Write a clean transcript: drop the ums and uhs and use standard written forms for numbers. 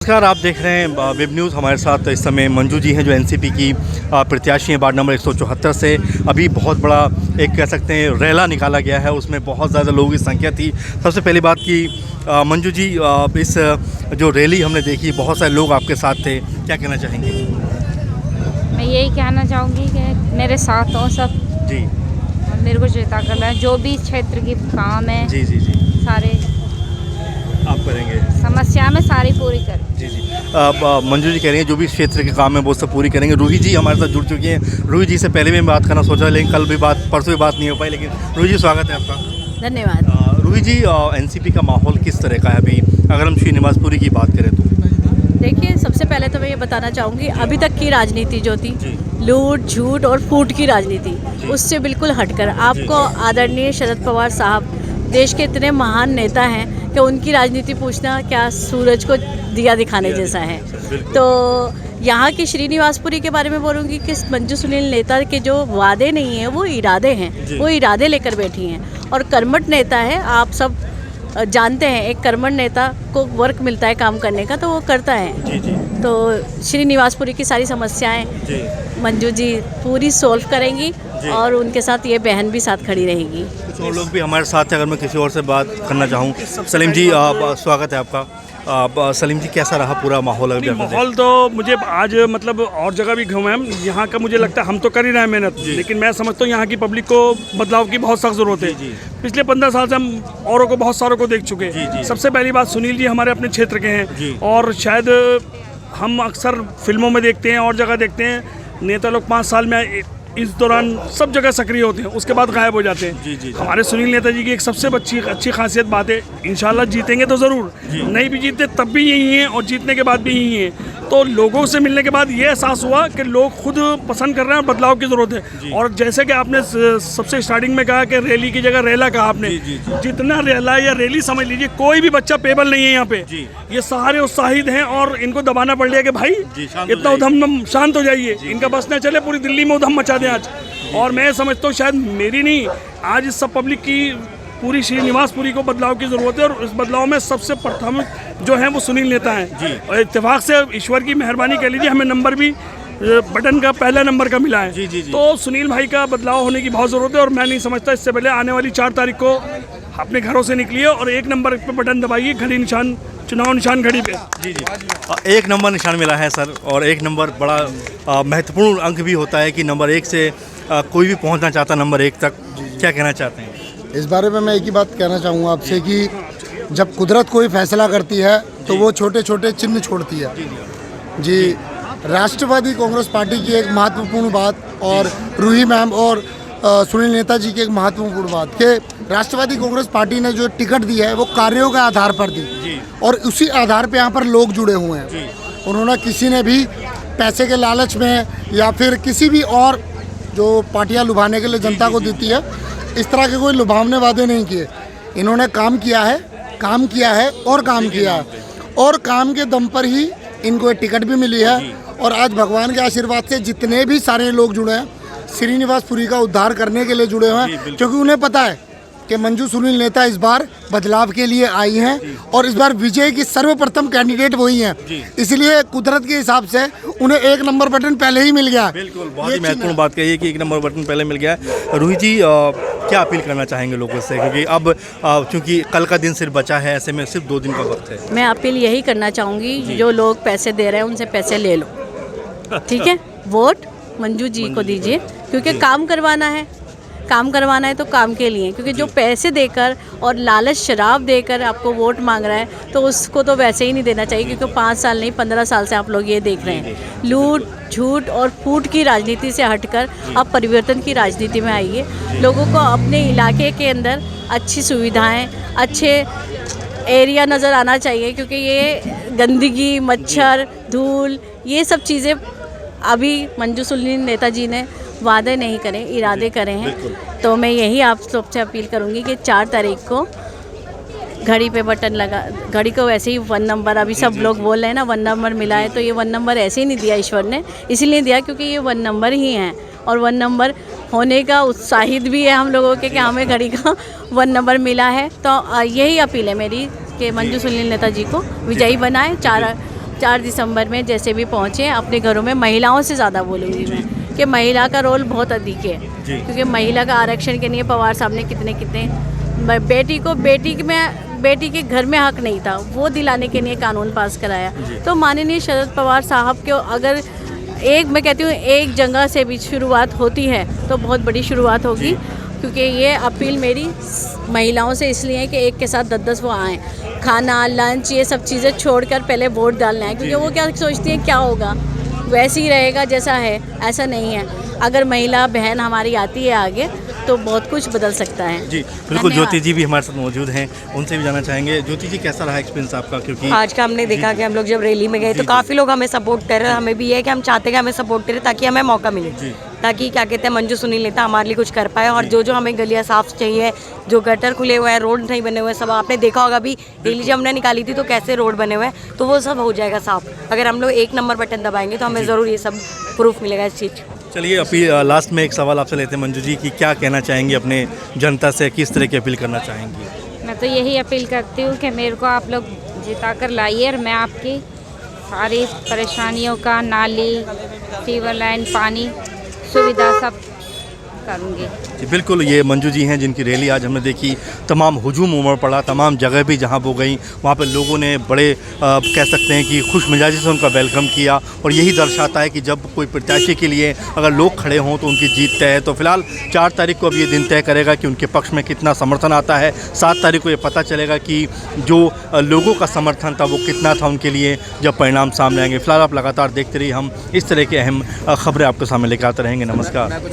नमस्कार, आप देख रहे हैं वेब न्यूज़। हमारे साथ इस समय मंजू जी हैं जो एनसीपी की प्रत्याशी हैं वार्ड नंबर 174 से। अभी बहुत बड़ा एक कह सकते हैं रैला निकाला गया है, उसमें बहुत ज़्यादा लोगों की संख्या थी। सबसे पहली बात कि मंजू जी, इस जो रैली हमने देखी, बहुत सारे लोग आपके साथ थे, क्या कहना चाहेंगे? मैं यही कहना चाहूँगी कि मेरे साथ हो सब जी, और मेरे को चिंता करना है। जो भी क्षेत्र की काम है जी जी जी, सारे आप करेंगे? समस्या में सारी पूरी कर। जी जी। मंजू जी कह रही हैं जो भी क्षेत्र के काम है वो सब पूरी करेंगे। रूही जी हमारे साथ जुड़ चुकी हैं। रूही जी से पहले भी मैं बात करना सोचा, लेकिन कल भी परसों भी बात नहीं हो पाई। लेकिन रूही जी, स्वागत है आपका। धन्यवाद। रूही जी, एनसीपी का माहौल किस तरह का है अभी, अगर हम श्रीनिवासपुरी की बात करें तो? देखिए, सबसे पहले तो मैं ये बताना चाहूँगी, अभी तक की राजनीति जो थी, जी। लूट झूठ और फूट की राजनीति, जी। उससे बिल्कुल हटकर आपको आदरणीय शरद पवार साहब देश के इतने महान नेता हैं कि उनकी राजनीति पूछना क्या सूरज को दिया दिखाने जैसा है। तो यहाँ की श्रीनिवासपुरी के बारे में बोलूँगी कि मंजू सुनील नेता के जो वादे नहीं हैं वो इरादे हैं, वो इरादे लेकर बैठी हैं और कर्मठ नेता है। आप सब जानते हैं, एक कर्मठ नेता को वर्क मिलता है काम करने का तो वो करता है। जी जी तो श्रीनिवासपुरी की सारी समस्याएं जी मंजू जी पूरी सॉल्व करेंगी और उनके साथ ये बहन भी साथ खड़ी रहेगी। कुछ और लोग भी हमारे साथ हैं। अगर मैं किसी और से बात करना चाहूँ, सलीम जी, स्वागत है आपका। सलीम जी, कैसा रहा पूरा माहौल? अभी माहौल तो मुझे आज मतलब और जगह भी घूमे हम, यहाँ का मुझे लगता है हम तो कर ही रहे हैं मेहनत, लेकिन मैं समझता हूँ यहाँ की पब्लिक को बदलाव की बहुत सख्त जरूरत है। पिछले 15 साल से हम औरों को बहुत सारों को देख चुके हैं। सबसे पहली बात, सुनील जी हमारे अपने क्षेत्र के हैं और शायद हम अक्सर फिल्मों में देखते हैं और जगह देखते हैं, नेता लोग 5 साल में इस दौरान सब जगह सक्रिय होते हैं, उसके बाद गायब हो जाते हैं। जी। हमारे सुनील नेता जी की एक सबसे अच्छी खासियत बात है, इंशाल्लाह जीतेंगे तो ज़रूर, नहीं भी जीते तब भी यही हैं और जीतने के बाद भी यही हैं। तो लोगों से मिलने के बाद ये एहसास हुआ कि लोग खुद पसंद कर रहे हैं और बदलाव की ज़रूरत है। और जैसे कि आपने सबसे स्टार्टिंग में कहा कि रैली की जगह रैला कहा आपने, जितना रैला या रैली समझ लीजिए, कोई भी बच्चा पेबल नहीं है यहाँ पे। ये सारे उत्साहित हैं और इनको दबाना पड़ लिया कि भाई इतना उधम, शांत हो जाइए, इनका बस न चले, पूरी दिल्ली में उधम मचा दें आज। और मैं समझता हूँ शायद मेरी नहीं, आज इस सब पब्लिक की पूरी श्रीनिवासपुरी को बदलाव की ज़रूरत है और इस बदलाव में सबसे प्रथम जो है वो सुनील नेता हैं। और इत्तेफाक से ईश्वर की मेहरबानी कह लीजिए, हमें नंबर भी बटन का पहला नंबर का मिला है। तो सुनील भाई का बदलाव होने की बहुत ज़रूरत है और मैं नहीं समझता इससे पहले आने वाली 4 तारीख को अपने घरों से निकलिए और 1 नंबर पर बटन दबाइए, घड़ी निशान, चुनाव निशान घड़ी पे। जी 1 नंबर निशान मिला है सर, और 1 नंबर बड़ा महत्वपूर्ण अंक भी होता है कि नंबर 1 से कोई भी पहुंचना चाहता नंबर 1 तक। क्या कहना चाहते हैं इस बारे में? मैं एक ही बात कहना चाहूँगा आपसे कि जब कुदरत कोई फैसला करती है तो वो छोटे छोटे चिन्ह छोड़ती है। जी, राष्ट्रवादी कांग्रेस पार्टी की एक महत्वपूर्ण बात और रूही मैम और सुनील नेता जी की एक महत्वपूर्ण बात कि राष्ट्रवादी कांग्रेस पार्टी ने जो टिकट दी है वो कार्यों के आधार पर दी और उसी आधार पर यहाँ पर लोग जुड़े हुए हैं। उन्होंने किसी ने भी पैसे के लालच में या फिर किसी भी और जो पार्टियाँ लुभाने के लिए जनता को देती है, इस तरह के कोई लुभावने वादे नहीं किए। इन्होंने काम किया है और काम किया है और काम के दम पर ही इनको टिकट भी मिली है। और आज भगवान के आशीर्वाद से जितने भी सारे लोग जुड़े हैं श्रीनिवासपुरी का उद्धार करने के लिए जुड़े हुए हैं, क्योंकि उन्हें पता है कि मंजू सुनील नेता इस बार बदलाव के लिए आई हैं और इस बार विजय की सर्वप्रथम कैंडिडेट वही हैं। इसलिए कुदरत के हिसाब से उन्हें 1 नंबर बटन पहले ही मिल गया। बिल्कुल, बहुत ही महत्वपूर्ण बात कही है कि 1 नंबर बटन पहले मिल गया है। रूही जी, क्या अपील करना चाहेंगे लोगों से, क्योंकि अब चूँकि कल का दिन सिर्फ बचा है, ऐसे में सिर्फ 2 दिन का वक्त है? मैं अपील यही करना चाहूँगी, जो लोग पैसे दे रहे हैं उनसे पैसे ले लो, ठीक है? वोट मंजू जी को दीजिए, क्योंकि काम करवाना है तो काम के लिए, क्योंकि जो पैसे देकर और लालच शराब देकर आपको वोट मांग रहा है तो उसको तो वैसे ही नहीं देना चाहिए, क्योंकि 5 साल नहीं 15 साल से आप लोग ये देख रहे हैं। लूट झूठ और फूट की राजनीति से हटकर अब परिवर्तन की राजनीति में आइए। लोगों को अपने इलाके के अंदर अच्छी सुविधाएं, अच्छे एरिया नज़र आना चाहिए, क्योंकि ये गंदगी, मच्छर, धूल, ये सब चीज़ें अभी मंजू सुनील नेता जी ने वादे नहीं करें, इरादे करें हैं। तो मैं यही आप सबसे अपील करूंगी कि 4 तारीख को घड़ी पे बटन लगा, घड़ी को वैसे ही 1 नंबर, अभी सब लोग बोल रहे हैं ना 1 नंबर मिला है, तो ये 1 नंबर ऐसे ही नहीं दिया ईश्वर ने, इसीलिए दिया क्योंकि ये 1 नंबर ही हैं और 1 नंबर होने का उत्साहित भी है हम लोगों के कि हमें घड़ी का 1 नंबर मिला है। तो यही अपील है मेरी कि मंजू सुनील नेता जी को विजयी बनाएं, 4 दिसंबर में जैसे भी पहुँचे अपने घरों में महिलाओं से ज़्यादा बोलूँगी मैं कि महिला का रोल बहुत अधिक है, क्योंकि महिला का आरक्षण के लिए पवार साहब ने कितने बेटी के घर में हक नहीं था, वो दिलाने के लिए कानून पास कराया। तो माननीय शरद पवार साहब को अगर मैं कहती हूँ एक जगह से भी शुरुआत होती है तो बहुत बड़ी शुरुआत होगी, क्योंकि ये अपील मेरी महिलाओं से इसलिए है कि एक के साथ 10-10 वो आएँ, खाना लंच ये सब चीज़ें छोड़कर पहले वोट डालना है, क्योंकि वो क्या सोचती हैं क्या होगा, वैसे ही रहेगा जैसा है, ऐसा नहीं है। अगर महिला बहन हमारी आती है आगे तो बहुत कुछ बदल सकता है। जी बिल्कुल, ज्योति जी भी हमारे साथ मौजूद हैं, उनसे भी जानना चाहेंगे। ज्योति जी, कैसा रहा एक्सपीरियंस आपका? क्योंकि आज का हमने देखा कि हम लोग जब रैली में गए तो काफ़ी लोग हमें सपोर्ट कर रहे हैं, हमें भी ये है कि हम चाहते हैं कि हमें सपोर्ट करें ताकि हमें मौका मिले, ताकि क्या कहते हैं मंजू सुनील नेता हमारे लिए कुछ कर पाए। और जो हमें गलियाँ साफ चाहिए, जो गटर खुले हुए हैं, रोड नहीं बने हुए, सब आपने देखा होगा भी रैली जब हमने निकाली थी तो कैसे रोड बने हुए हैं, तो वो सब हो जाएगा साफ। अगर हम लोग 1 नंबर बटन दबाएंगे तो हमें ज़रूर ये सब प्रूफ मिलेगा इस चीज़। चलिए, अभी लास्ट में एक सवाल आपसे लेते हैं मंजू जी, कि क्या कहना चाहेंगी अपने जनता से, किस तरह की अपील करना चाहेंगी? मैं तो यही अपील करती हूँ कि मेरे को आप लोग जिता कर लाइए और मैं आपकी सारी परेशानियों का, नाली, फीवर लाइन, पानी सुविधा सब करूँगी। जी बिल्कुल, ये मंजू जी हैं जिनकी रैली आज हमने देखी। तमाम हुजूम उमड़ पड़ा, तमाम जगह भी जहाँ वो गई वहाँ पे लोगों ने बड़े कह सकते हैं कि खुश मिजाजी से उनका वेलकम किया, और यही दर्शाता है कि जब कोई प्रत्याशी के लिए अगर लोग खड़े हों तो उनकी जीत तय है। तो फिलहाल 4 तारीख को अब ये दिन तय करेगा कि उनके पक्ष में कितना समर्थन आता है। 7 तारीख को ये पता चलेगा कि जो लोगों का समर्थन था वो कितना था उनके लिए, जब परिणाम सामने आएंगे। फिलहाल आप लगातार देखते रहिए, हम इस तरह के अहम खबरें आपके सामने लेकर आते रहेंगे। नमस्कार।